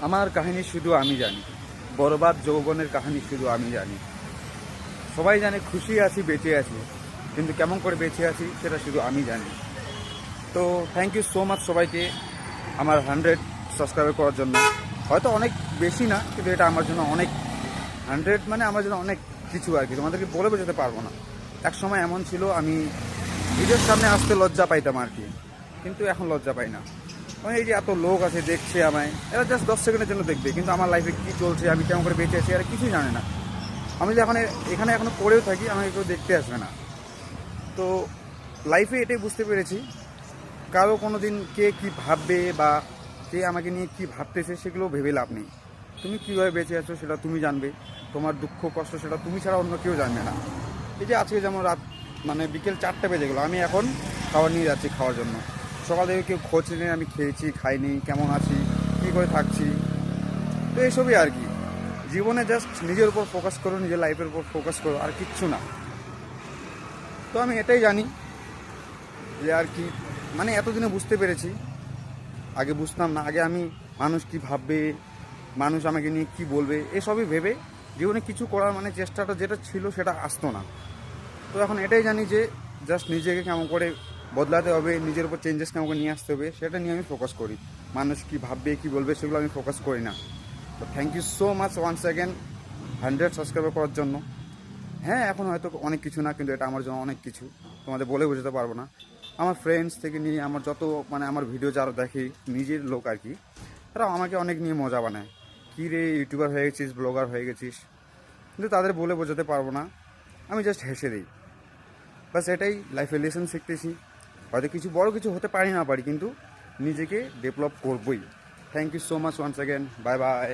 আমার কাহিনী শুধু আমি জানি, বরবাদ যৌবনের কাহিনী শুধু আমি জানি। সবাই জানে খুশি আছি, বেঁচে আছি, কিন্তু কেমন করে বেঁচে আছি সেটা শুধু আমি জানি। তো থ্যাংক ইউ সো মাচ সবাইকে আমার 100 সাবস্ক্রাইবার করার জন্য। হয়তো অনেক বেশি না, কিন্তু এটা আমার জন্য অনেক। 100 মানে আমার জন্য অনেক কিছু আর কি, তোমাদেরকে বলে বোঝাতে পারবো না। এক সময় এমন ছিল আমি ভিডিওর সামনে আসতে লজ্জা পাইতাম আর কি, কিন্তু এখন লজ্জা পাই না। মানে এই যে এত লোক আছে দেখছে আমায়, এরা জাস্ট 10 সেকেন্ডের জন্য দেখবে, কিন্তু আমার লাইফে কী চলছে, আমি কেমন করে বেঁচে আছি, এরা কিছুই জানে না। আমি যে এখানে এখনও পড়েও থাকি, আমাকে কেউ দেখতে আসবে না। তো লাইফে এটাই বুঝতে পেরেছি, কারো কোনো দিন কে কী ভাববে বা কে আমাকে নিয়ে কী ভাবতেছে সেগুলো ভেবে লাভ নেই। তুমি কীভাবে বেঁচে আছো সেটা তুমি জানবে, তোমার দুঃখ কষ্ট সেটা তুমি ছাড়া অন্য কেউ জানবে না। এই যে আজকে যেমন রাত মানে বিকেল 4টা বেজে গেলো, আমি এখন খাবার নিয়ে যাচ্ছি খাওয়ার জন্য। সকাল থেকে কেউ খোঁজ নেই আমি খেয়েছি খাইনি, কেমন আছি, কী করে থাকছি। তো এইসবই আর কি। জীবনে জাস্ট নিজের উপর ফোকাস করো, নিজের লাইফের উপর ফোকাস করো, আর কিচ্ছু না। তো আমি এটাই জানি যে আর কি, মানে এতদিনে বুঝতে পেরেছি, আগে বুঝতাম না। আগে আমি মানুষ কি ভাববে, মানুষ আমাকে নিয়ে কি বলবে, এসবই ভেবে জীবনে কিছু করার মানে চেষ্টাটা যেটা ছিল সেটা আসতো না। তো এখন এটাই জানি যে জাস্ট নিজেকে কেমন করে বদলাতে হবে, নিজের উপর চেঞ্জেস কেমন করে নিয়ে আসতে হবে, সেটা নিয়ে আমি ফোকাস করি। মানুষ কি ভাববে কি বলবে সেগুলো আমি ফোকাস করি না। তো thank you so much once again 100 subscriber করার জন্য। হ্যাঁ, এখন হয়তো অনেক কিছু না, কিন্তু এটা আমার জন্য অনেক কিছু, তোমাদের বলে বোঝাতে পারবো না। আমার ফ্রেন্ডস থেকে নিয়ে আমার যত মানে আমার ভিডিও যারা দেখে, নিজের লোক আর কি, তারা আমাকে অনেক নিয়ে মজা বানায়, কী রে ইউটিউবার হয়ে গেছিস, ব্লগার হয়ে গেছিস, কিন্তু তাদের বলে বোঝাতে পারবো না। আমি জাস্ট হেসে দিই, বাস এটাই। লাইফে লেসন শিখতেছি, হয়তো কিছু বড় কিছু হতে পারি না পারি, কিন্তু নিজেকে ডেভেলপ করবই। Thank you so much once again, bye by.